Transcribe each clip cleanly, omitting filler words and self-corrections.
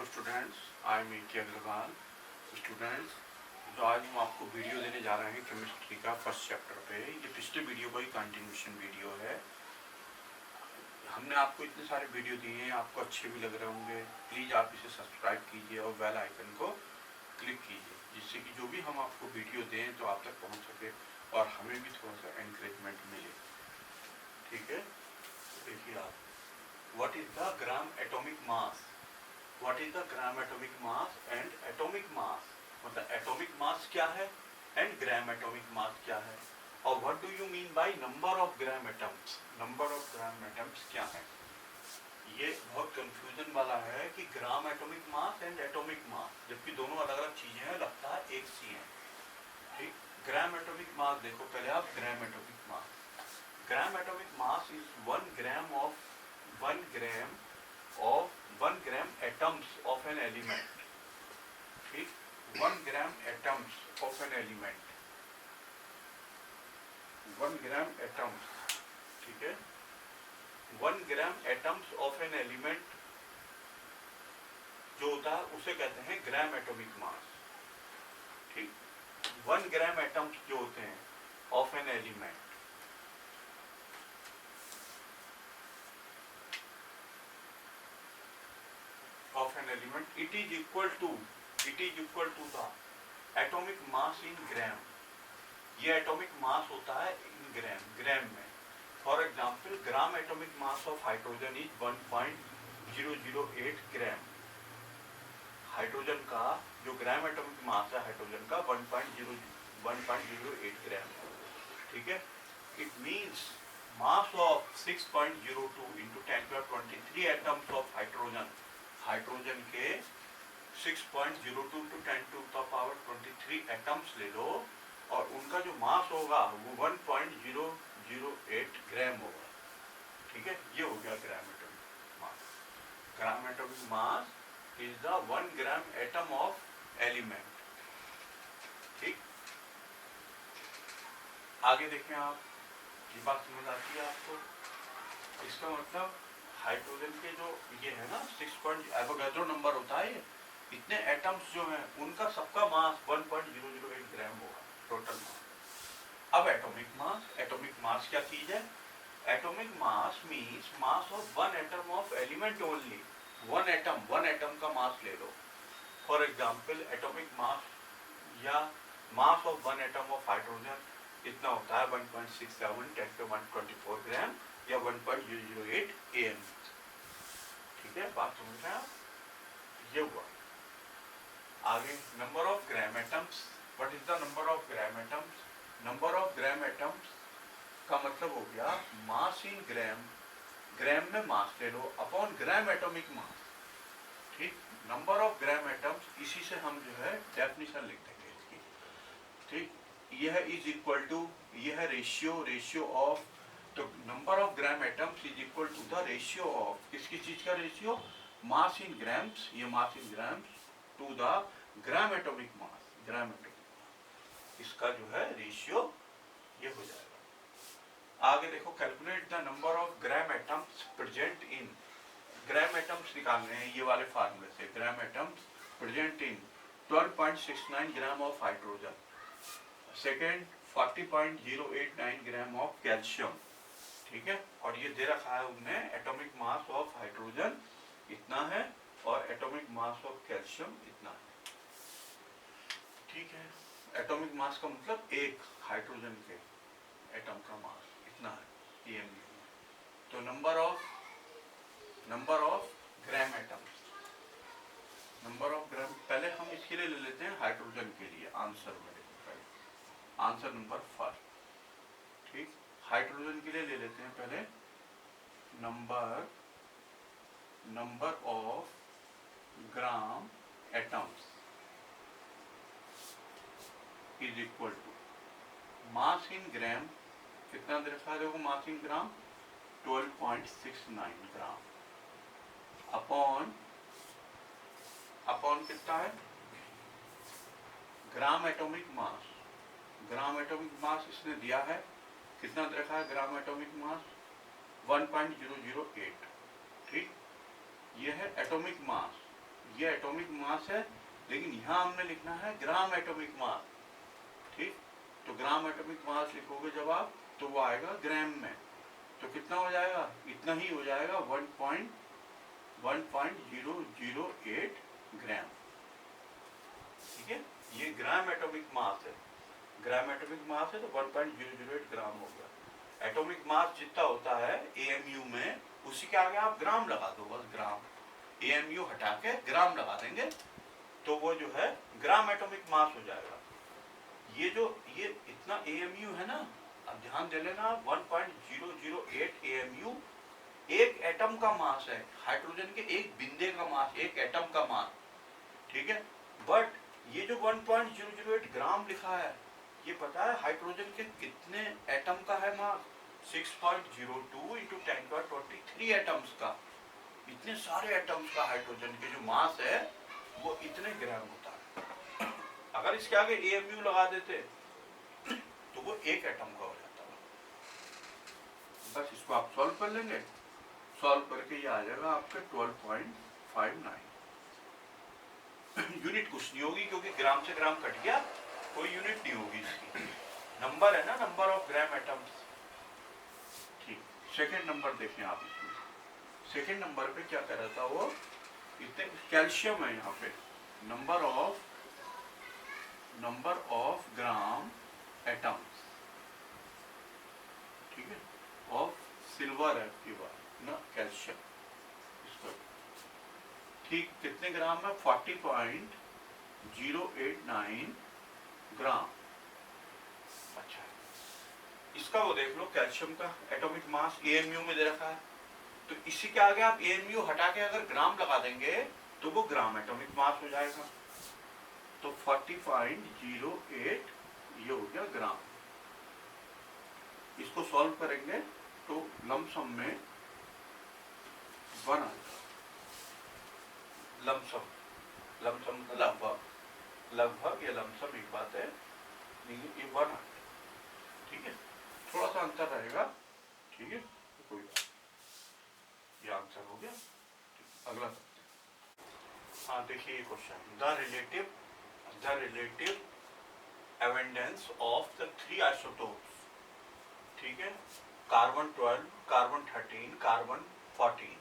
Students, आई एम A K. Agarwal. Students, तो आज हम आपको वीडियो देने जा रहे हैं केमिस्ट्री का फर्स्ट चैप्टर पे। ये पिछले वीडियो का ही कंटिन्यूशन वीडियो है। हमने आपको इतने सारे वीडियो दिए हैं, आपको अच्छे भी लग रहे होंगे। प्लीज़ आप इसे सब्सक्राइब कीजिए और बेल आइकन को क्लिक कीजिए, जिससे कि जो भी हम आपको वीडियो दें तो आप तक पहुंच सके और हमें भी थोड़ा सा एनकरेजमेंट मिले। ठीक है, देखिए आप, what is the gram atomic mass. What is the gram atomic mass and atomic mass, मतलब एटॉमिक मास क्या है एंड ग्राम एटॉमिक मास क्या है, और what do you mean by number of gram atoms. Number of gram atoms क्या है, ये बहुत कंफ्यूजन वाला है कि ग्राम atomic mass and atomic mass, जबकि दोनों अलग अलग चीजें हैं, लगता है एक सी है। ठीक, ग्राम एटॉमिक मास देखो पहले आप, ग्राम atomic mass. Gram atomic mass is 1 gram atoms of an element. ठीक, 1 ग्राम atoms of an element, 1 gram atoms, ठीक है, 1 ग्राम atoms of an element जो होता है उसे कहते हैं ग्राम एटॉमिक मास। ठीक, 1 ग्राम atoms जो होते हैं of an element, it is equal to the atomic mass in gram। ये एटॉमिक मास होता है इन ग्राम में। For example, gram atomic mass of hydrogen is 1.008 gram. Hydrogen का जो ग्राम एटॉमिक मास है हाइड्रोजन का 1.08 ग्राम। ठीक है, it means mass of 6.02 into 10⁻23 atoms of hydrogen. Hydrogen के 6.02 to 10⁻23 एटम्स ले लो और उनका जो मास होगा वो 1.008 ग्राम होगा। ठीक है, ये हो गया ग्राम atomic mass. Gram atomic mass is the 1 gram atom of element. ठीक, आगे देखें आप, ये बात समझ आती है आपको। इसका मतलब हाइड्रोजन के जो ये है ना 6 एवोगाड्रो नंबर होता है, ये इतने एटम्स जो हैं उनका सबका मास 1.008 ग्राम होगा टोटल मास। अब एटॉमिक मास क्या चीज है। Atomic mass means mass of 1 atom of element only. 1 atom का मास ले लो। फॉर एग्जाम्पल, एटॉमिक मास या mass of 1 atom of hydrogen इतना होता है 1.67 10⁻24 ग्राम या 1.008 am। ठीक है, बात समझ रहे हैं आप, ये हुआ। आगे number of gram atoms. What is the number of gram atoms. Number of gram atoms का मतलब हो गया मास इन ग्राम, ग्राम में मास ले लो अपॉन ग्राम एटॉमिक मास। ठीक, नंबर ऑफ ग्राम एटम्स, इसी से हम जो है डेफिनेशन लिख देंगे इसकी। ठीक, यह इज इक्वल टू, यह रेशियो ऑफ, तो number of gram atoms is equal to the ratio of, किसकी चीज का रेशियो, मास इन ग्राम्स, ये mass in grams to the gram atomic mass, gram atomic mass, इसका जो है रेशियो ये हो जाएगा। आगे देखो, calculate the number of gram atoms present in, gram atoms निकालने हैं ये वाले फार्मूले से। Gram atoms present in 12.69 gram of hydrogen, second 40.089 gram of calcium. ठीक है, और ये दे रखा है उनने एटॉमिक मास ऑफ हाइड्रोजन इतना है और एटॉमिक मास ऑफ कैल्शियम इतना है। ठीक है, एटॉमिक मास का मतलब एक हाइड्रोजन के एटम का मास इतना है, ये तो number of gram atoms, number of gram, पहले हम इसके लिए ले लेते हैं हाइड्रोजन के लिए आंसर में। Answer number 1। ठीक, हाइड्रोजन के लिए ले लेते हैं पहले number of gram atoms is equal to mass in gram, कितना दे रखा है देखो, मास इन ग्राम 12.69 ग्राम अपॉन कितना है, ग्राम एटॉमिक मास। ग्राम एटॉमिक मास इसने दिया है, कितना दे रखा है ग्राम एटॉमिक मास 1.008। ठीक, ये है एटॉमिक मास, ये एटॉमिक मास है, लेकिन यहाँ हमने लिखना है ग्राम एटॉमिक मास। ठीक, तो ग्राम एटॉमिक मास लिखोगे जब आप, तो वो आएगा ग्राम में। तो कितना हो जाएगा, इतना ही हो जाएगा, 1.1008 ग्राम। ठीक है, ये ग्राम एटॉमिक मास है, ग्राम एटॉमिक मास है, तो 1.008 ग्राम हो गया। एटॉमिक मास जितना होता है एएमयू में, उसी के आगे आप ग्राम लगा दो, बस ग्राम, एएमयू हटा के ग्राम लगा देंगे, तो वो जो है ग्राम एटॉमिक मास हो जाएगा। ये इतना एएमयू है ना, अब ध्यान दे लेना, 1.008 एएमयू एक एटम का मास है, हाइड्रोजन के एक बिंदे का मास, एक एटम का मास। ठीक है, बट ये जो 1.008 ग्राम लिखा है, ये पता है हाइड्रोजन के कितने एटम का है मास? 6.02 × 10⁻23 एटम्स का। इतने सारे एटम्स का हाइड्रोजन के जो मास है वो इतने ग्राम होता है। अगर इसके आगे एएमयू लगा देते तो वो एक एटम का हो जाता है। बस इसको आप सॉल्व कर लेंगे, सॉल्व करके ये आ जाएगा आपके 12.59। यूनिट कुछ नहीं होगी, क्योंकि ग्राम से ग्राम कट गया, कोई यूनिट नहीं होगी इसकी, नंबर है ना, नंबर ऑफ ग्राम एटम्स। ठीक, सेकंड नंबर देखें आप इसमें, सेकंड नंबर पे क्या कह रहा था वो, इतने कैल्शियम है यहाँ पे, नंबर ऑफ ग्राम एटम्स, ठीक है, ऑफ सिल्वर है ना, कैल्शियम, इसको ठीक कितने ग्राम है, 40.089 ग्राम। अच्छा, इसका वो देख लो, कैल्शियम का एटॉमिक मास एएमयू में दे रखा है, तो इसी के आगे आप एएमयू हटा के अगर ग्राम लगा देंगे तो वो ग्राम एटॉमिक मास हो जाएगा। तो 40.08 ये हो गया ग्राम। इसको सॉल्व करेंगे तो लमसम में 1 आएगा, लमसम लगभग ये लमसम एक बात है, लेकिन ये 1 आएगा। ठीक है, थोड़ा सा अंतर रहेगा, ठीक है, कोई बात, ये आंसर हो गया। अगला, हाँ देखिए ये question, the relative abundance of the 3 isotopes, ठीक है, कार्बन 12, कार्बन 13, कार्बन 14,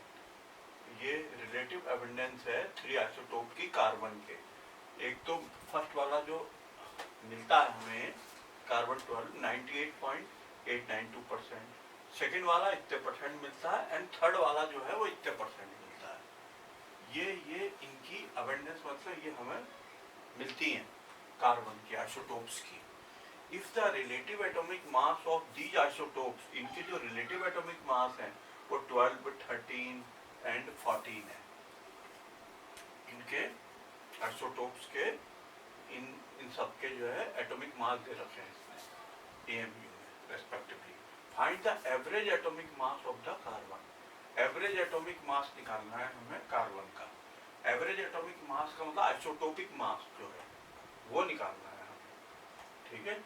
ये रिलेटिव अबंडेंस है 3 आइसोटोप की कार्बन के। एक तो फर्स्ट वाला जो मिलता है हमें कार्बन 12 98.892%, सेकेंड वाला इतने परसेंट मिलता है, एंड थर्ड वाला जो है वो इतने परसेंट मिलता है। ये इनकी अबंडेंस मतलब ये हमें मिलती हैं कार्बन की आइसोटोप्स की। If the relative atomic mass of these isotopes, इनके जो रिलेटिव एटॉमिक मास हैं वो 12, 13 एंड 14 है। इनके आइसोटोप्स के इन सब के जो है एटॉमिक मास दे रखे हैं इसमें एएमयू में respectively. Find the average atomic mass of the carbon. Average atomic mass निकालना है हमें कार्बन का। एवरेज एटॉमिक मास का मतलब आइसोटोपिक मास जो है वो निकालना है हमें, ठीक है।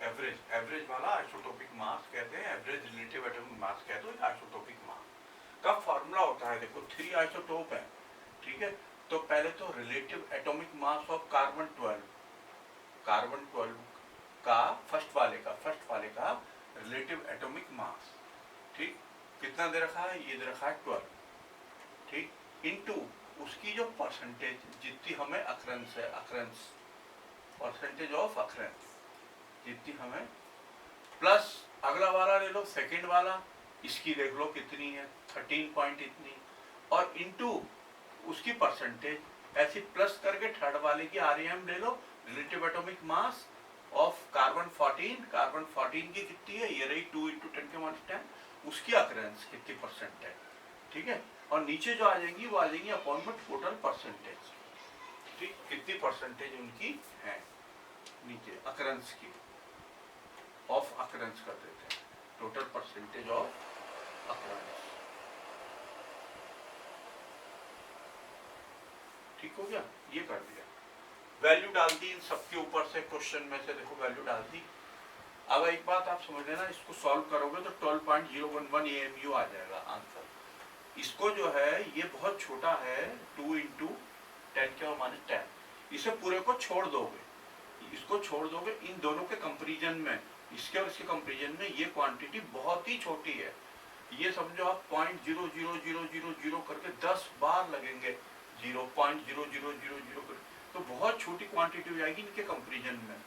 एवरेज वाला आइसोटोपिक मास कहते हैं, एवरेज रिलेटिव एटॉमिक मास कहते हैं आइसोटोपिक मास का फॉर्मूला होता है। देखो 3 आइसोटोप है, ठीक है, तो पहले तो relative atomic mass of carbon 12 का फर्स्ट वाले का रिलेटिव एटॉमिक मास, ठीक, कितना दे रखा है, ये दे रखा है 12, ठीक, इनटू उसकी जो परसेंटेज जितनी हमें अकरेंस है, परसेंटेज ऑफ अकरेंस जितनी हमें, प्लस अगला वाला ले लो, सेकंड वाला, इसकी देख लो कितनी है 13 पॉइंट इतनी, और इनटू उसकी परसेंटेज, ऐसी प्लस करके थर्ड वाले की आरएम ले लो, relative atomic mass of carbon 14 की कितनी है, ये रही 2 × 10⁻10, उसकी अकरेंस कितनी परसेंट है, ठीक है, और नीचे जो आ जाएंगी वो आ जाएंगी अपॉन में टोटल परसेंटेज, ठीक, कितनी परसेंटेज उनकी है नीचे अकरेंस की, ऑफ अकरेंस कर देते हैं, टोटल परसेंटेज ऑफ अकरेंस, ठीक हो गया, ये कर दिया, वैल्यू डाल दी इन सबके ऊपर से, क्वेश्चन में से देखो वैल्यू डाल दी। अब एक बात आप समझ लेना, इसको सॉल्व करोगे तो 12.011 एएमयू आ जाएगा आंसर। इसको जो है ये बहुत छोटा है 2 इंटू 10⁻⁻10, इसे पूरे को छोड़ दोगे, इसको छोड़ दोगे इन दोनों के कंपैरिजन में, इसके और इसके कंपैरिजन में ये क्वांटिटी बहुत ही छोटी है। ये समझो आप 0.00000 करके 10 बार लगेंगे 0.00000 कर, तो बहुत छोटी क्वांटिटी हो जाएगी इनके कंपैरिजन में।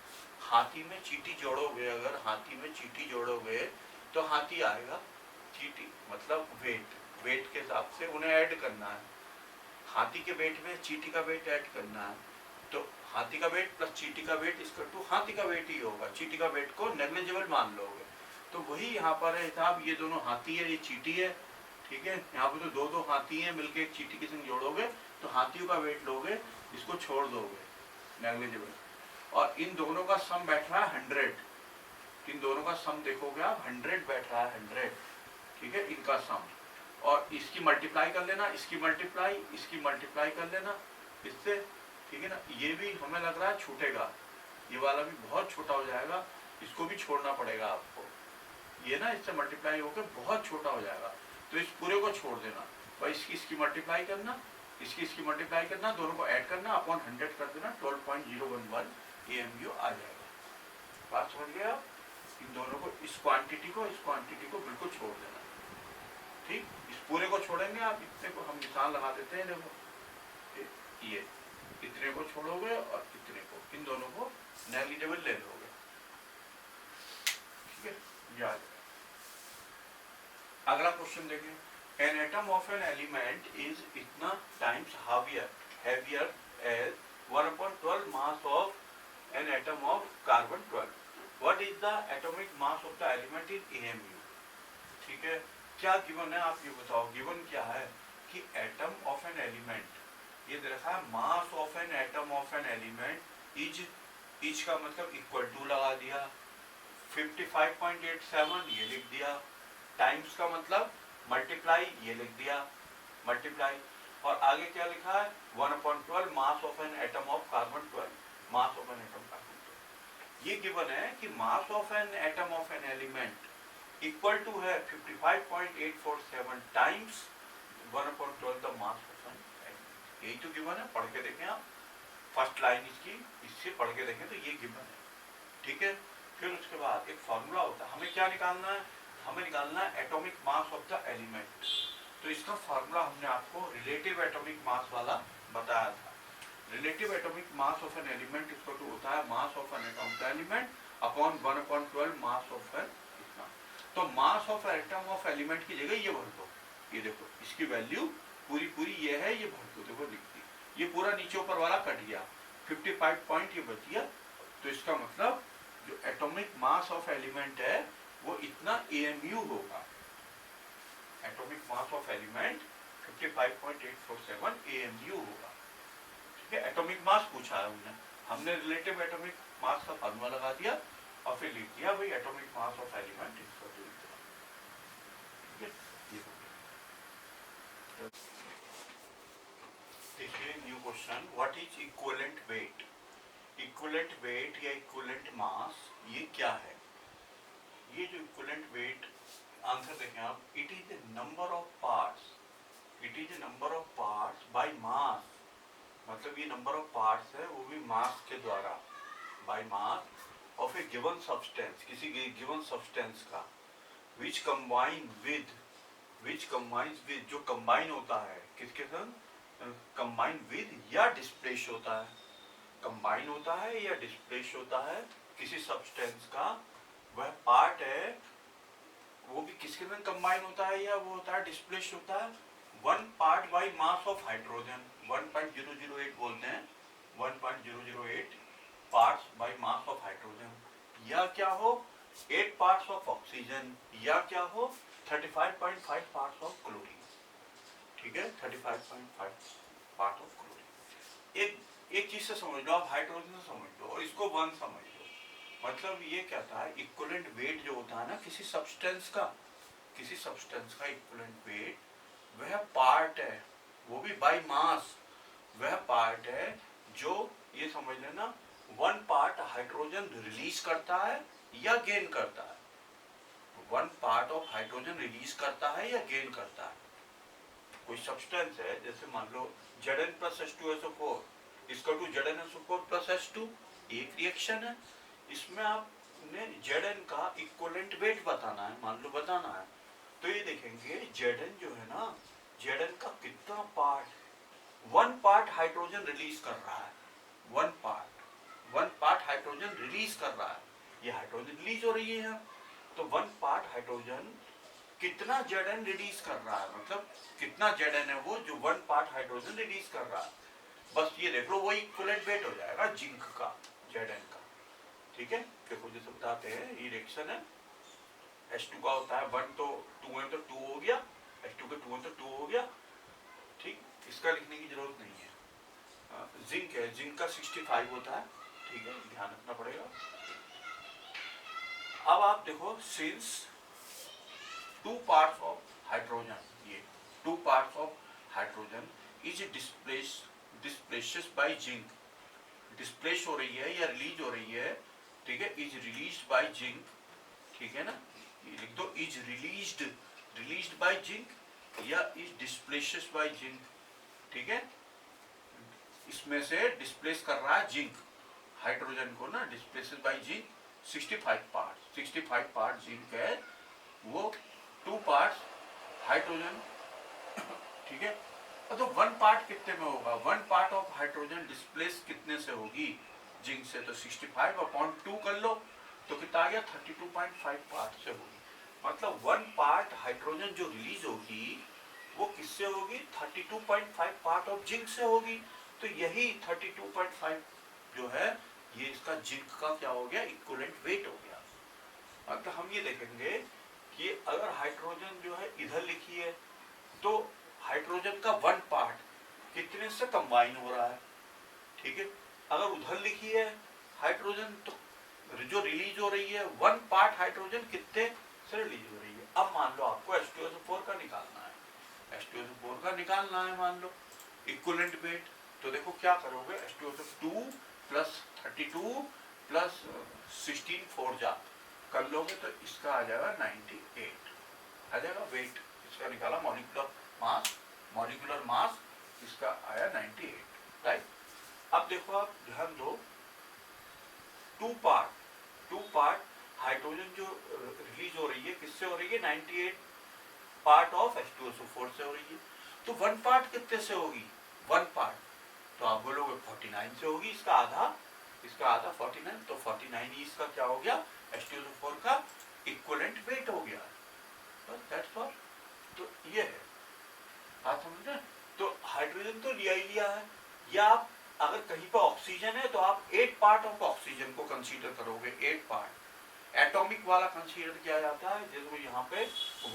हाथी में चींटी जोड़ोगे, अगर हाथी में चींटी जोड़ोगे तो हाथी आएगा, चींटी मतलब वेट, वेट के हिसाब से उन्हें ऐड करना है। हाथी के वेट में चींटी का वेट ऐड करना है, तो हाथी का वेट प्लस चींटी का वेट इसका टू हाथी का वेट ही होगा, चींटी का वेट को नेग्लिजिबल मान लोगे। तो वही यहाँ पर है हिसाब, ये दोनों हाथी है, ये चींटी है, ठीक है। यहाँ पे तो दो दो हाथी हैं, मिलके एक चींटी के संग जोड़ोगे तो हाथियों का वेट लोगे, इसको छोड़ दोगे नेग्लिजिबल, और इन दोनों का सम बैठ रहा है 100, इन दोनों का सम देखोगे आप 100 बैठ रहा है 100, ठीक है, इनका सम। और इसकी मल्टीप्लाई कर लेना, इसकी मल्टीप्लाई, इसकी मल्टीप्लाई कर लेना इससे, ठीक है ना। ये भी हमें लग रहा है छूटेगा, ये वाला भी बहुत छोटा हो जाएगा, इसको भी छोड़ना पड़ेगा आपको, ये ना इससे मल्टीप्लाई होकर बहुत छोटा हो जाएगा, तो इस पूरे को छोड़ देना और इसकी मल्टीप्लाई करना, इसकी मल्टीप्लाई करना, दोनों को ऐड करना, अपॉन 100 कर देना, 12.011 AMU आ जाएगा। बात समझ गए आप? इन दोनों को, इस क्वांटिटी को बिल्कुल छोड़ देना, ठीक। इस पूरे को छोड़ेंगे आप, इतने को हम निशान लगा देते हैं, देखो ये इतने को छोड़ोगे और इतने को, इन दोनों को नेग्लिजिबल ले लोगे, ठीक है, ये आ जाएगा। अगला क्वेश्चन देखें, N atom of an element is इतना times heavier as 1/12 mass of an atom of carbon 12. What is the atomic mass of the element in AMU? ठीक है, क्या गिवन है आप ये बताओ, गिवन क्या है कि एटम ऑफ एन एलिमेंट, ये दे रखा है mass of an atom of an element is का मतलब इक्वल टू लगा दिया, 55.87 ये लिख दिया, टाइम्स का मतलब मल्टीप्लाई ये लिख दिया, मल्टीप्लाई, और आगे क्या लिखा है 1/12 mass of an atom of carbon 12, mass of an atom carbon 12। ये गिवन है कि mass of an atom of an element equal to है 55.847 times 1/12 the mass of an element, यही तो गिवन है। पढ़ के देखें आप, फर्स्ट लाइन इसकी, इससे पढ़ के देखें तो ये गिवन है, ठीक है। फिर उसके बाद एक फॉर्मूला होता है, हमें क्या निकालना है, हमें निकालना है atomic mass of the element. तो इसका फॉर्मूला हमने आपको रिलेटिव एटॉमिक मास वाला बताया था। Relative atomic mass of an element इसको तो होता है mass of an atom of the element upon 1/12 mass of an इतना। तो mass of atom of element की जगह ये भर दो, ये देखो इसकी वैल्यू पूरी ये है, ये भर दो, देखो दिखती, ये पूरा नीचे ऊपर वाला कट गया, 55 पॉइंट ये बच गया। तो इसका मतलब जो एटॉमिक मास ऑफ एलिमेंट है वो इतना AMU होगा, atomic mass of element 55.847 AMU होगा, ठीक है। एटॉमिक मास पूछा है हमने रिलेटिव एटॉमिक मास का फॉर्मूला लगा दिया और फिर लिख दिया भाई एटॉमिक मास ऑफ एलिमेंट इसको, ठीक है, ये हो गया। देखिए new question, what is equivalent weight? Equivalent weight या इक्विवेलेंट मास ये क्या है? ये जो इक्विवेलेंट वेट, आंसर देखें आप, it is the number of parts, it is the number of parts by mass, मतलब ये नंबर ऑफ पार्ट्स है वो भी मास के द्वारा, by mass of A given substance, किसी गिवन सब्सटेंस का, विच कंबाइंस विद, जो कंबाइन होता है किसके संग, कंबाइन विद या डिस्प्लेस होता है, कंबाइन होता है या डिस्प्लेस होता है किसी सब्सटेंस का, वह पार्ट है वो भी किसके साथ कंबाइन होता है या वो होता है डिस्प्लेस होता है, 1 part by mass of hydrogen, 1.008 बोलते हैं, 1.008 parts by mass of hydrogen, या क्या हो 8 पार्ट्स ऑफ ऑक्सीजन, या क्या हो 35.5 पार्ट्स ऑफ क्लोरीन, ठीक है, 35.5 पार्ट ऑफ क्लोरीन। एक चीज से समझ लो आप, हाइड्रोजन से समझ लो और इसको 1 समझ लो, मतलब ये कहता है इक्विवेलेंट वेट जो होता है ना किसी सब्सटेंस का इक्विवेलेंट वेट, वह पार्ट है, वो भी बाय मास, वह पार्ट है जो, ये समझ लेना, 1 पार्ट हाइड्रोजन रिलीज करता है या गेन करता है, 1 पार्ट ऑफ हाइड्रोजन रिलीज करता है या गेन करता है, कोई सब्सटेंस है, जैसे मान लो Zn प्लस H2SO4 इसका टू ZnSO4 प्लस H2, एक रिएक्शन है। इसमें आपने Zn का इक्वलेंट वेट बताना है, मान लो बताना है, तो ये देखेंगे Zn जो है ना, Zn का कितना पार्ट, 1 पार्ट हाइड्रोजन रिलीज कर रहा है, 1 पार्ट हाइड्रोजन रिलीज कर रहा है, ये हाइड्रोजन रिलीज हो रही है, तो 1 पार्ट हाइड्रोजन कितना Zn रिलीज कर रहा है, मतलब कितना Zn है वो जो 1 पार्ट हाइड्रोजन रिलीज कर रहा है, बस ये देख लो, वो इक्विवेलेंट वेट हो जाएगा जिंक का, Zn का। ठीक है, देखो जैसे बताते हैं, ये रिएक्शन है, H2 का होता है 1 तो 2 है तो 2 हो गया, H2 के 2 है तो 2 हो गया। ठीक, इसका लिखने की जरूरत नहीं है। जिंक है, जिंक का 65 होता है। ठीक है, ध्यान रखना पड़ेगा। अब आप देखो, सिंस 2 parts of hydrogen, ये 2 parts of hydrogen is displaced by zinc, displace हो रही है या रिलीज हो रही है, ठीक है, इज रिलीज्ड बाय जिंक, ठीक है ना, ये लिख दो, इज रिलीज्ड बाय जिंक या इज डिस्प्लेस्ड बाय जिंक। ठीक है, इसमें से डिस्प्लेस कर रहा है जिंक, हाइड्रोजन को ना, displace bye zinc 65 part zinc है, वो 2 पार्ट्स हाइड्रोजन। ठीक है, तो 1 पार्ट कितने में होगा, 1 पार्ट ऑफ हाइड्रोजन डिस्प्लेस कितने से होगी, जिंक से, तो 65/2 कर लो, तो कितना आ गया, 32.5 पार्ट से होगी। मतलब 1 पार्ट हाइड्रोजन जो रिलीज होगी वो किससे होगी, 32.5 पार्ट ऑफ जिंक से होगी। तो यही 32.5 जो है, ये इसका जिंक का क्या हो गया, इक्विवेलेंट वेट हो गया। मतलब हम ये देखेंगे कि अगर हाइड्रोजन जो है इधर लिखी है, तो हाइड्रोजन का 1 पार्ट कितने से कंबाइन हो रहा है, ठीक है। अगर उधर लिखी है हाइड्रोजन, तो जो रिलीज हो रही है 1 पार्ट हाइड्रोजन कितने से रिलीज हो रही है। अब मान लो आपको H2SO4 का निकालना है, H2SO4 का निकालना है, मान लो इक्विवेलेंट वेट, तो देखो क्या करोगे, H2SO2 प्लस 32 प्लस 16 4 जा कर लोगे, तो इसका आ जाएगा 98 आ जाएगा वेट, इसका निकाला मॉलिक्यूलर मास इसका आया 98, राइट। अब देखो, आप ध्यान दो, 2 पार्ट हाइड्रोजन जो रिलीज हो रही है किससे हो रही है, 98 पार्ट ऑफ H2SO4 से हो रही है। तो 1 पार्ट कितने से होगी, 1 पार्ट, तो आप बोलोगे 49 से होगी, इसका आधा 49, तो 49 ही इसका क्या हो गया, H2SO4 का इक्विवेलेंट वेट हो गया, बस दैट्स ऑल। तो ये है बात, समझ रहे। तो हाइड्रोजन तो लिया ही लिया है, या आप अगर कहीं पर ऑक्सीजन है तो आप 8 पार्ट ऑफ ऑक्सीजन को कंसीडर करोगे, 8 पार्ट। एटॉमिक वाला कंसीडर किया जाता है, जैसे यहाँ पे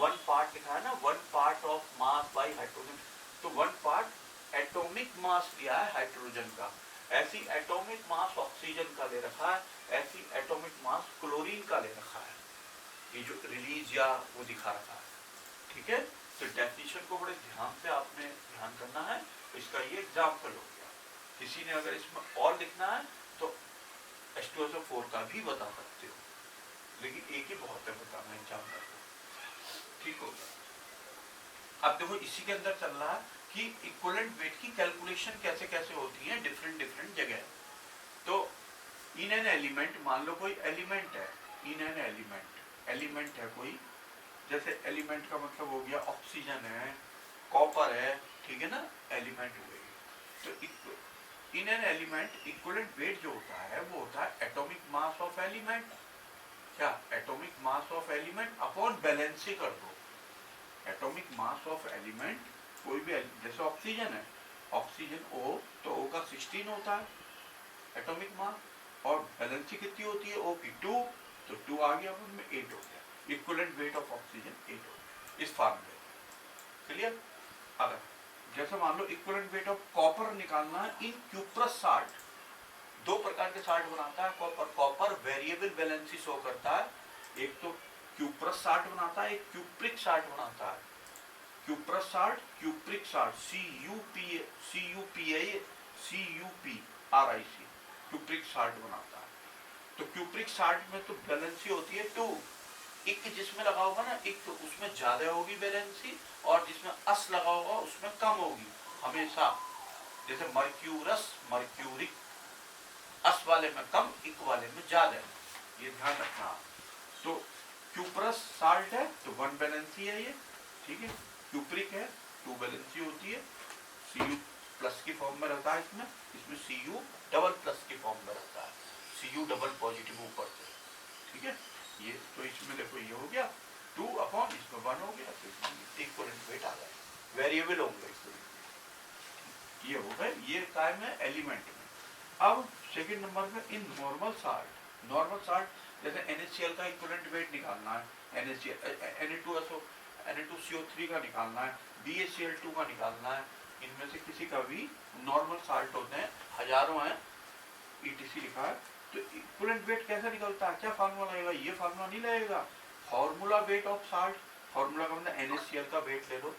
1 पार्ट लिखा है ना, 1 part of mass by hydrogen, तो 1 पार्ट एटॉमिक मास लिया है हाइड्रोजन का, ऐसी एटॉमिक मास ऑक्सीजन का ले रखा है, ऐसी एटॉमिक मास क्लोरीन का ले रखा है, ये जो रिलीज या वो दिखा रखा है, ठीक है। तो डेफिनेशन को बड़े ध्यान से आपने ध्यान करना है, इसका ये एग्जाम्पल हो गया। किसी ने अगर इसमें और लिखना है तो H2SO4 का भी बता सकते हो, लेकिन एक ही बहुत है बताना एग्जाम्पल को, ठीक हो गया। अब देखो, इसी के अंदर चल रहा है कि इक्विवेलेंट वेट की कैलकुलेशन कैसे कैसे होती है डिफरेंट जगह। तो इन एन एलिमेंट, मान लो कोई एलिमेंट है, इन एन एलिमेंट है कोई, जैसे एलिमेंट का मतलब हो गया ऑक्सीजन है, कॉपर है, ठीक है ना, एलिमेंट हुए। तो in an element equivalent weight जो होता है वो होता है एटॉमिक मास ऑफ एलिमेंट, क्या, atomic mass of element upon balance ही कर दो, एटॉमिक मास ऑफ एलिमेंट कोई भी, जैसे ऑक्सीजन है, ऑक्सीजन O, तो O का 16 होता है एटॉमिक मास, और बैलेंसी कितनी होती है O की 2, तो 2 आ गया, उनमें 8 हो गया, इक्विवेलेंट वेट ऑफ ऑक्सीजन 8 हो गया, इस फार्मूले। क्लियर। अगर जैसे मान लो इक्विवेलेंट वेट ऑफ कॉपर निकालना है इन क्यूप्रस साल्ट, 2 प्रकार के साल्ट बनाता है कॉपर वेरिएबल बैलेंसी शो करता है, एक तो क्यूप्रस साल्ट बनाता है, एक क्यूप्रिक साल्ट बनाता है, cuprous salt, cupric salt, CuPric, cupric salt बनाता है। तो क्यूप्रिक साल्ट में तो बैलेंसी होती है 2, इक जिसमें लगा होगा ना, इक, तो उसमें ज्यादा होगी बैलेंसी, और जिसमें अस लगा होगा उसमें हमेशा, जैसे मर्क्यूरस, मर्क्यूरिक, अस वाले में कम, इक वाले में ज्यादा, ये ध्यान रखना। तो क्यूप्रस साल्ट है तो 1 वैलेंसी है ये, ठीक है। क्यूप्रिक है 2 वैलेंसी होती है, Cu प्लस की फॉर्म में रहता है इसमें, इसमें Cu डबल प्लस की फॉर्म में रहता है, Cu डबल पॉजिटिव ऊपर से, ठीक है। ये तो इसमें देखो ये हो गया 2 अपॉन इसमें 1 हो गया, तो इक्विवेलेंट वेट आ गया, वेरिएबल होंगे ये हो गए, ये काय में एलिमेंट में। अब सेकंड नंबर पे in normal salt, normal salt जैसे NaCl का इक्विवेलेंट वेट निकालना है, Na2SO Na2CO3 का निकालना है, BaCl2 का निकालना है, इनमें से किसी का भी नॉर्मल साल्ट होते हैं, हजारों हैं, ETC लिखा है। तो इक्विवेलेंट वेट कैसे निकलता है, क्या फार्मूला लगेगा, ये फार्मूला नहीं लगेगा, formula weight of salt, formula का मतलब NaCl का वेट ले लो,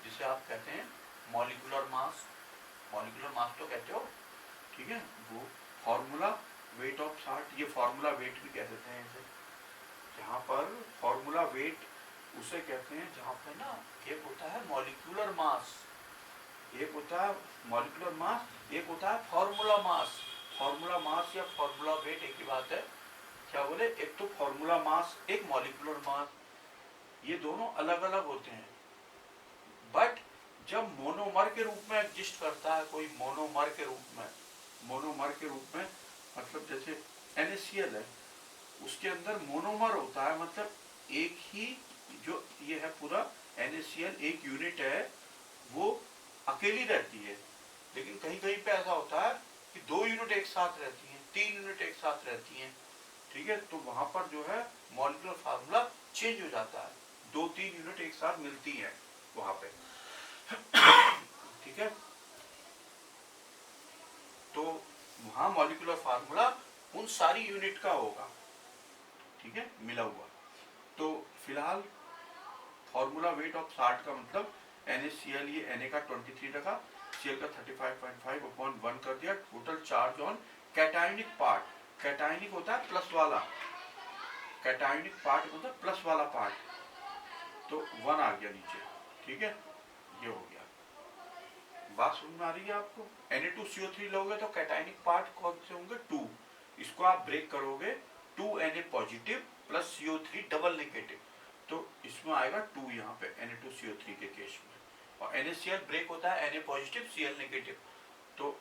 जिसे आप कहते हैं मॉलिक्यूलर मास, मॉलिक्यूलर मास तो कहते हो, ठीक है, वो फॉर्मूला वेट ऑफ साल्ट, ये फॉर्मूला वेट भी कह देते हैं इसे, जहाँ पर फॉर्मूला वेट उसे कहते हैं जहाँ पे ना एक होता है मॉलिक्यूलर मास, एक होता है मॉलिक्यूलर मास, एक होता है फॉर्मूला मास। फॉर्मूला मास या फॉर्मूला वेट एक ही बात है, क्या बोले, एक तो फॉर्मूला मास, एक मॉलिक्यूलर मास, ये दोनों अलग अलग होते हैं। बट जब मोनोमर के रूप में एग्जिस्ट करता है कोई, मोनोमर के रूप में, मोनोमर के रूप में मतलब जैसे NaCl है, उसके अंदर मोनोमर होता है, मतलब एक ही जो ये है पूरा NaCl एक यूनिट है, वो अकेली रहती है। लेकिन कहीं कहीं पे ऐसा होता है कि 2 यूनिट एक साथ रहती हैं, 3 यूनिट एक साथ रहती हैं, ठीक है, तो वहां पर जो है मॉलिक्यूलर फार्मूला चेंज हो जाता है, 2-3 यूनिट एक साथ मिलती हैं वहां पे, ठीक है। तो वहां मॉलिक्यूलर फार्मूला उन सारी यूनिट का होगा, ठीक है, मिला हुआ। तो फिलहाल फॉर्मूला वेट ऑफ साल्ट का मतलब NaCl, ये Na का 23 रखा, Cl का 35.5 अपॉन 1 कर दिया, total charge on cationic part, cationic होता है प्लस वाला, कैटायनिक पार्ट मतलब प्लस वाला पार्ट, तो 1 आ गया नीचे, ठीक है, ये हो गया। बात समझ में आ रही है आपको। Na2CO3 लोगे तो कैटायनिक पार्ट कौन से होंगे, 2, इसको आप ब्रेक करोगे 2Na positive plus CO3 double negative, तो इसमें आएगा 2 यहाँ पे Na2CO3 के केस में, और NaCl ब्रेक होता है Na पॉजिटिव Cl नेगेटिव, तो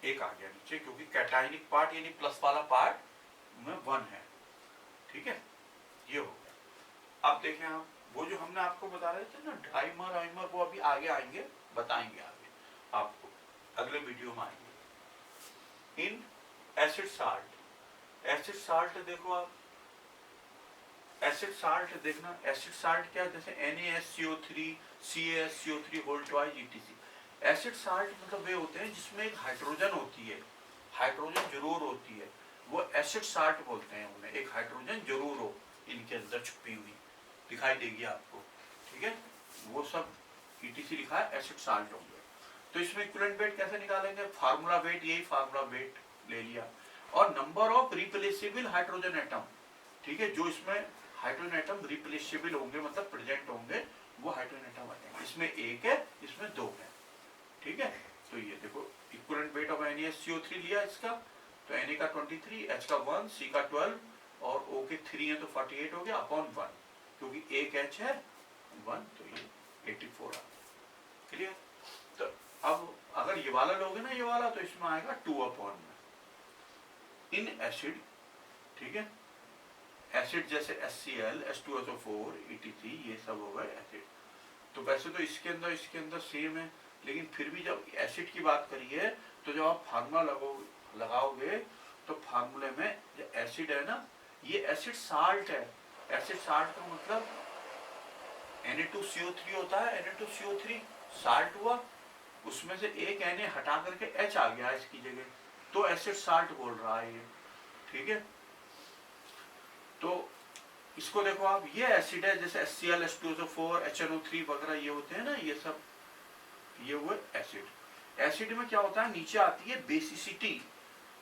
1 आ गया नीचे, क्योंकि कैटायनिक पार्ट यानी प्लस वाला पार्ट में 1 है, ठीक है, ये हो गया। अब देखें आप, वो जो हमने आपको बता रहे थे ना ड्राइमर आइमर, वो अभी आगे आएंगे, बताएंगे आगे आपको, अगले वीडियो में आएंगे। इन एसिड साल्ट, एसिड साल्ट देखो आप, एसिड साल्ट देखना, एसिड साल्ट क्या है, जैसे NaSCO3, CaSCO3 whole twice ETC। एसिड साल्ट मतलब वे होते हैं जिसमें एक हाइड्रोजन होती है, हाइड्रोजन जरूर होती है, वो एसिड साल्ट बोलते हैं उन्हें, एक हाइड्रोजन जरूर हो इनके अंदर छुपी हुई, दिखाई देगी आपको, ठीक है, वो सब ETC लिखा है, एसिड साल्ट होंगे। तो इसमें इक्विवेलेंट वेट कैसे निकालेंगे, फार्मूला वेट, यही फार्मूला वेट ले लिया, और number of replaceable hydrogen atom, ठीक है, जो इसमें हाइड्रोजन एटम रिप्लेसेबल होंगे मतलब प्रेजेंट होंगे, वो हाइड्रोजन एटम आ जाएंगे, इसमें 1 है, इसमें 2 है, ठीक है। तो ये देखो इक्विवेलेंट वेट ऑफ NaSCO3 लिया इसका, तो Na का 23, H का 1, C का 12 और O के 3 है तो 48 हो गया अपॉन 1, क्योंकि 1 H है 1, तो ये 84 आ, क्लियर। तो अब अगर ये वाला लोगे ना, ये वाला, तो इसमें आएगा 2 अपॉन में। इन एसिड, ठीक है, एसिड जैसे HCl, H2SO4, ETC, ये सब हो गए एसिड। तो वैसे तो इसके अंदर सेम है, लेकिन फिर भी जब एसिड की बात करिए तो जब आप फार्मूला लगाओगे तो फार्मूले में जो एसिड है ना, ये एसिड साल्ट है, एसिड साल्ट का मतलब Na2CO3 होता है, Na2CO3 साल्ट हुआ, उसमें से एक Na हटा करके H आ गया इसकी जगह, तो एसिड साल्ट बोल रहा है ये, ठीक है। तो इसको देखो आप, ये एसिड है, जैसे HCl, H2SO4, HNO3 वगैरह ये होते हैं ना, ये सब ये हुए एसिड। एसिड में क्या होता है, नीचे आती है बेसिसिटी,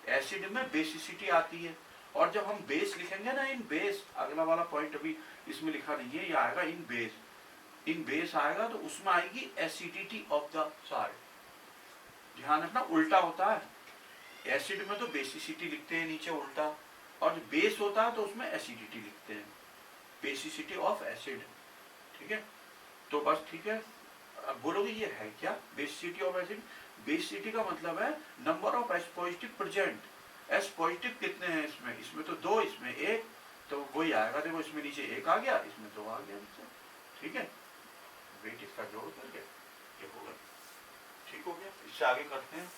एसिड में बेसिसिटी आती है, और जब हम बेस लिखेंगे ना, इन बेस, अगला वाला पॉइंट अभी इसमें लिखा नहीं है, ये आएगा इन बेस, इन बेस आएगा तो उसमें आएगी एसिडिटी ऑफ द सॉल्ट। ध्यान रखना उल्टा होता है, एसिड में तो बेसिसिटी लिखते हैं नीचे उल्टा, और जो बेस होता है तो उसमें एसिडिटी लिखते हैं, बेसिसिटी ऑफ एसिड। ठीक है, तो बस ठीक है। अब बोलोगे ये है क्या बेसिसिटी ऑफ एसिड? बेसिसिटी का मतलब है number of S positive present. S positive कितने हैं इसमें? इसमें तो 2, इसमें 1, तो वही आएगा। देखो इसमें नीचे 1 आ गया, इसमें 2 आ गया नीचे। ठीक है, वेट इसका जोड़ करके ये होगा, ठीक हो गया। इससे आगे करते हैं।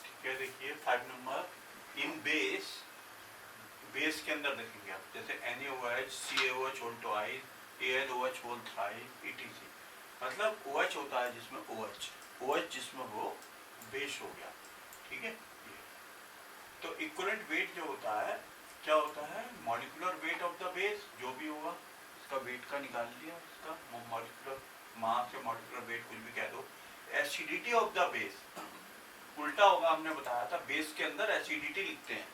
ठीक है, देखिए 5 नंबर, इन बेस, बेस के अंदर देखेंगे आप, जैसे NaOH, CaOH whole twice, AlOH whole thrice, ETC। मतलब OH होता है जिसमें OH जिसमें हो बेस हो गया। ठीक है, तो इक्विवेलेंट वेट जो होता है क्या होता है? Molecular weight of the base, जो भी होगा इसका वेट का निकाल लिया, इसका मॉलिक्यूलर मास या मॉलिक्यूलर वेट कुछ भी कह दो। एसिडिटी ऑफ द बेस उल्टा होगा, हमने बताया था बेस के अंदर एसिडिटी लिखते हैं।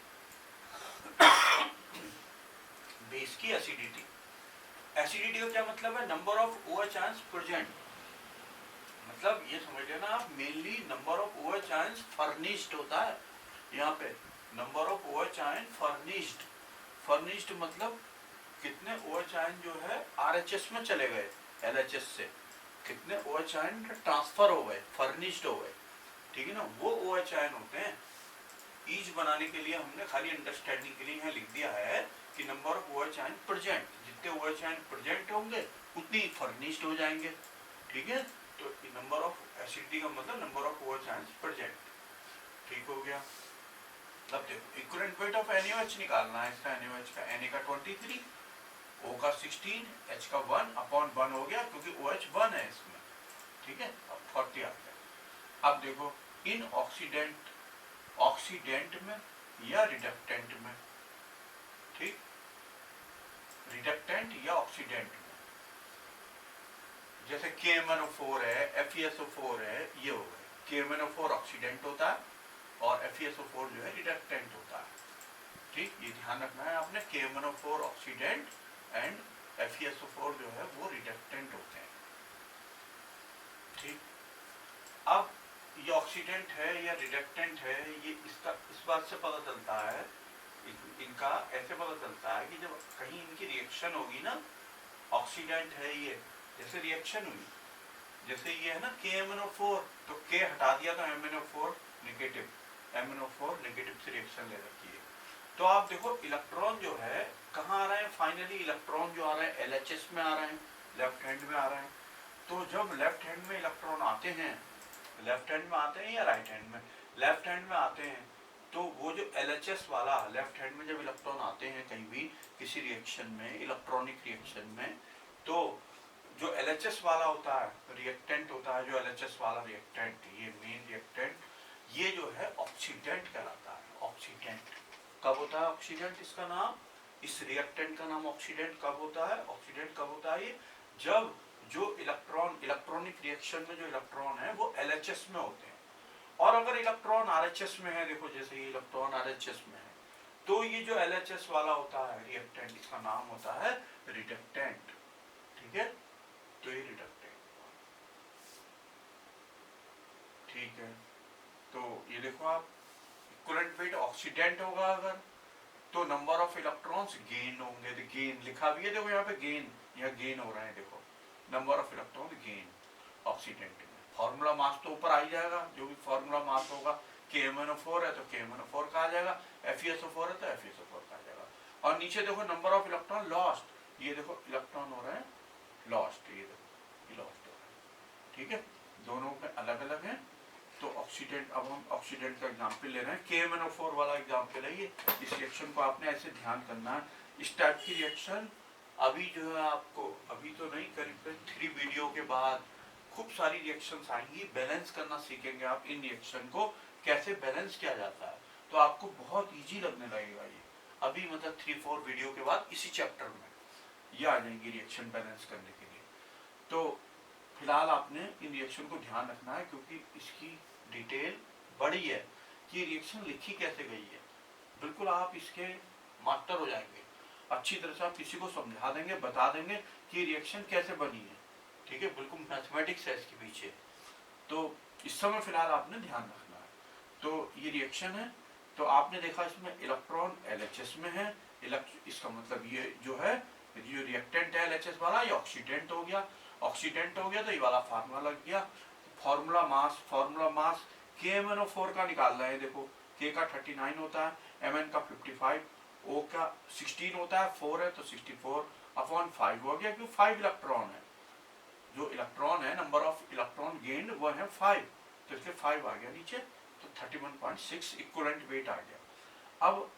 बेस की एसिडिटी, एसिडिटी का क्या मतलब है? Number of OH ions present. मतलब ये समझ लेना आप, mainly number of OH ions furnished होता है। यहाँ पे number of OH ion furnished, furnished मतलब कितने OH आयन जो है RHS में चले गए, LHS से कितने OH आयन ट्रांसफर हो गए, फर्निश्ड हो गए। ठीक है ना, वो OH आयन होते हैं। ईज बनाने के लिए हमने खाली अंडरस्टैंडिंग के लिए यहाँ लिख दिया है कि number of OH ion present, जितने OH आयन प्रेजेंट होंगे उतनी फर्निश्ड हो जाएंगे। ठीक है, तो नंबर ऑफ एसिडिटी का मतलब number of OH ion present. ठीक हो गया। अब देखो इक्विवेलेंट वेट ऑफ NaOH निकालना है। इसका NaOH का Na का 23, O का 16, H का 1/1 हो गया क्योंकि OH 1 है इसमें। ठीक है, अब 40 आ गया। अब देखो इन ऑक्सीडेंट, ऑक्सीडेंट में या रिडक्टेंट में, ठीक, रिडक्टेंट या ऑक्सीडेंट में, जैसे KMnO4 है, FeSO4 है, ये हो गए। KMnO4 ऑक्सीडेंट होता है और FeSO4 जो है रिडक्टेंट होता है। ठीक, ये ध्यान रखना है आपने, KMnO4 ऑक्सीडेंट एंड FeSO4 जो है वो रिडक्टेंट होते हैं। ठीक, अब ये ऑक्सीडेंट है या रिडक्टेंट है, ये इसका इस बात से पता चलता है, इनका ऐसे पता चलता है कि जब कहीं इनकी रिएक्शन होगी ना, ऑक्सीडेंट है ये, जैसे रिएक्शन हुई, जैसे ये है ना KMnO4, तो K हटा दिया तो MnO4 नेगेटिव, MnO4 नेगेटिव से रिएक्शन ले रखी है। तो आप देखो इलेक्ट्रॉन जो है कहाँ आ रहे हैं, फाइनली इलेक्ट्रॉन जो आ रहे हैं LHS में आ रहे हैं, लेफ्ट हैंड में आ रहे हैं। तो जब लेफ्ट हैंड में इलेक्ट्रॉन आते हैं, लेफ्ट हैंड में आते हैं या राइट हैंड में, लेफ्ट हैंड में आते हैं, तो वो जो LHS वाला लेफ्ट हैंड में जब इलेक्ट्रॉन आते हैं कहीं भी किसी रिएक्शन में, इलेक्ट्रॉनिक रिएक्शन में, तो जो LHS वाला होता है रिएक्टेंट होता है, जो LHS वाला रिएक्टेंट, ये मेन रिएक्टेंट, ये जो है ऑक्सीडेंट कहलाता है। ऑक्सीडेंट कब होता है? ऑक्सीडेंट इसका नाम, इस रिएक्टेंट का नाम ऑक्सीडेंट कब होता है? ऑक्सीडेंट कब होता है? ये जब जो इलेक्ट्रॉन, इलेक्ट्रॉनिक रिएक्शन में जो इलेक्ट्रॉन है वो LHS में होते हैं, और अगर इलेक्ट्रॉन RHS में है, देखो जैसे ये इलेक्ट्रॉन RHS में है, तो ये जो LHS वाला होता है रिएक्टेंट, इसका नाम होता है रिडक्टेंट। ठीक है, तो ये रिडक्टेंट। ठीक है, तो ये देखो आप, इक्विवेलेंट वेट ऑक्सीडेंट होगा अगर, तो नंबर ऑफ इलेक्ट्रॉन्स गेन होंगे। तो गेन लिखा भी है, देखो यहाँ पे गेन, यहाँ गेन हो रहे हैं, देखो number of electron gain oxidant में। फॉर्मूला मास तो ऊपर आ ही जाएगा, जो भी फॉर्मूला मास होगा, KMnO4 है तो KMnO4 का आ जाएगा, FeSO4 है तो FeSO4 का आ जाएगा। और नीचे देखो नंबर ऑफ इलेक्ट्रॉन लॉस्ट, ये देखो इलेक्ट्रॉन हो रहे हैं लॉस्ट, ये देखो ये लॉस्ट हो रहा है। ठीक है, दोनों में अलग अलग है। तो ऑक्सीडेंट, अब हम ऑक्सीडेंट का एग्जाम्पल ले रहे हैं, KMnO4 वाला एग्जाम्पल है ये। इस रिएक्शन को आपने ऐसे ध्यान करना है, इस टाइप की रिएक्शन अभी जो है आपको, अभी तो नहीं, करीब 3 वीडियो के बाद खूब सारी रिएक्शंस आएंगी। बैलेंस करना सीखेंगे आप, इन रिएक्शन को कैसे बैलेंस किया जाता है, तो आपको बहुत इजी लगने लगेगा ये। अभी मतलब 3-4 वीडियो के बाद इसी चैप्टर में ये आ जाएंगी रिएक्शन बैलेंस करने के लिए। तो फिलहाल आपने इन रिएक्शन को ध्यान रखना है, क्योंकि इसकी डिटेल बड़ी है कि रिएक्शन लिखी कैसे गई है। बिल्कुल आप इसके मास्टर हो जाएंगे, अच्छी तरह से आप किसी को समझा देंगे, बता देंगे कि रिएक्शन कैसे बनी है। ठीक है, बिल्कुल मैथमेटिक्स है इसके पीछे। तो इस समय फिलहाल आपने ध्यान रखना है। तो ये रिएक्शन है, तो आपने देखा इसमें इलेक्ट्रॉन LHS में है, इसका मतलब ये जो है जो रिएक्टेंट है LHS वाला, ये ऑक्सीडेंट हो गया। ऑक्सीडेंट हो गया तो ये वाला फार्मूला लग गया। फार्मूला मास KMnO4 का निकालना है। देखो K का 39 होता है, Mn का 55, O का 16 होता है, 4 है तो 64/5 हो गया, क्यों 5 इलेक्ट्रॉन है। जो इलेक्ट्रॉन है, नंबर ऑफ इलेक्ट्रॉन गेन्ड वो है 5, तो इसलिए 5 आ गया नीचे, तो 31.6 इक्विवेलेंट वेट आ गया। अब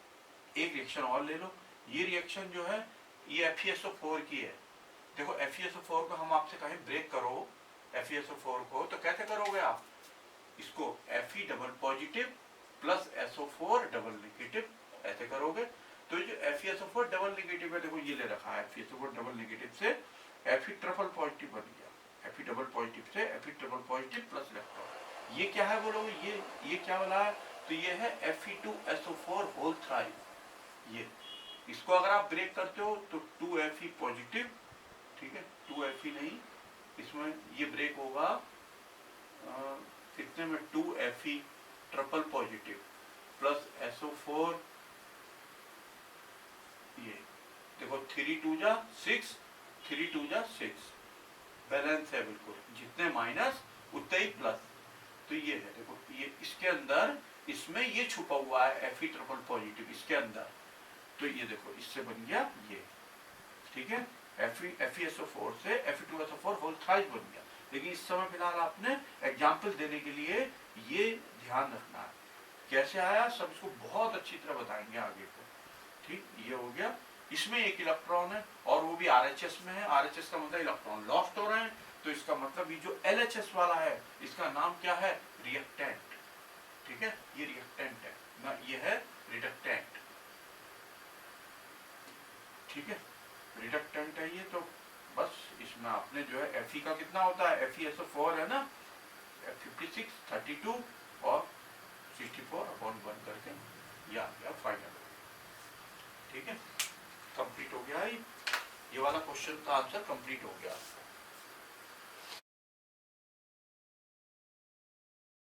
एक रिएक्शन और ले लो। ये रिएक्शन जो है ये FeSO4 की है। देखो FeSO4 को हम आपसे कहें ब्रेक करो FeSO4 को, तो कैसे करोगे आप इसको Fe double positive plus SO4 double negative, ऐसे करोगे। तो ये जो FeSO4 डबल नेगेटिव है, देखो ये ले रखा है, FeSO4 डबल नेगेटिव से Fe ट्रिपल पॉजिटिव बन गया। Fe डबल पॉजिटिव से Fe triple positive plus electron. ये क्या है बोलोगे, ये क्या वाला है, तो ये है Fe2SO4 होल थ्राइव। ये इसको अगर आप ब्रेक करते हो तो 2Fe पॉजिटिव, ठीक है, 2Fe नहीं, इसमें ये ब्रेक होगा कितने में, 2Fe triple positive plus SO4, ये देखो 3 2 जा 6, 3 2 जा 6, बैलेंस है बिल्कुल, जितने माइनस उतने ही प्लस। तो ये है, देखो ये इसके अंदर, इसमें ये छुपा हुआ है Fe ट्रिपल पॉजिटिव इसके अंदर, तो ये देखो इससे बन गया ये, ठीक है, FeSO4 से Fe2SO4 होल थ्राइस बन गया। लेकिन इस समय फिलहाल आपने एग्जाम्पल देने के लिए ये ध्यान रखना है कैसे आया, सब इसको बहुत अच्छी तरह बताएंगे आगे को। ठीक, ये हो गया। इसमें एक इलेक्ट्रॉन है और वो भी RHS में है। RHS का मतलब इलेक्ट्रॉन लॉस्ट हो रहे हैं, तो इसका मतलब ये जो LHS वाला है इसका नाम क्या है, रिएक्टेंट। ठीक है, ये रिएक्टेंट है ना, ये है रिडक्टेंट। ठीक है, रिडक्टेंट है ये। तो बस इसमें आपने जो है Fe का कितना होता है, FeSO4 है ना, 56, 32 और 64/1 करके ये आ गया फाइनल। ठीक है, कंप्लीट हो गया, ये वाला क्वेश्चन का आंसर कंप्लीट हो गया।